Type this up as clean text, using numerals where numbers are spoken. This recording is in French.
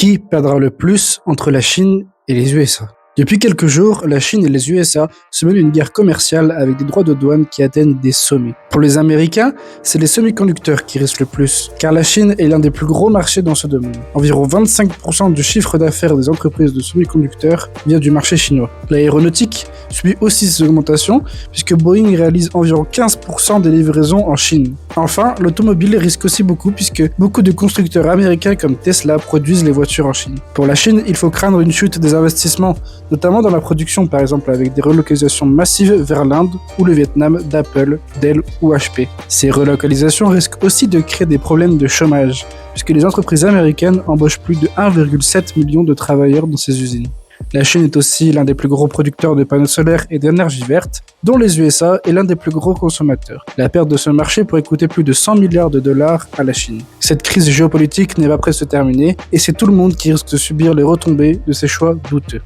Qui perdra le plus entre la Chine et les USA? Depuis quelques jours, la Chine et les USA se mènent une guerre commerciale avec des droits de douane qui atteignent des sommets. Pour les Américains, c'est les semi-conducteurs qui risquent le plus, car la Chine est l'un des plus gros marchés dans ce domaine. Environ 25% du chiffre d'affaires des entreprises de semi-conducteurs vient du marché chinois. L'aéronautique subit aussi ces augmentations, puisque Boeing réalise environ 15% des livraisons en Chine. Enfin, l'automobile risque aussi beaucoup, puisque beaucoup de constructeurs américains comme Tesla produisent les voitures en Chine. Pour la Chine, il faut craindre une chute des investissements, notamment dans la production par exemple avec des relocalisations massives vers l'Inde ou le Vietnam d'Apple, Dell ou HP. Ces relocalisations risquent aussi de créer des problèmes de chômage, puisque les entreprises américaines embauchent plus de 1,7 million de travailleurs dans ces usines. La Chine est aussi l'un des plus gros producteurs de panneaux solaires et d'énergie verte, dont les USA est l'un des plus gros consommateurs. La perte de ce marché pourrait coûter plus de 100 milliards de dollars à la Chine. Cette crise géopolitique n'est pas près de se terminer, et c'est tout le monde qui risque de subir les retombées de ces choix douteux.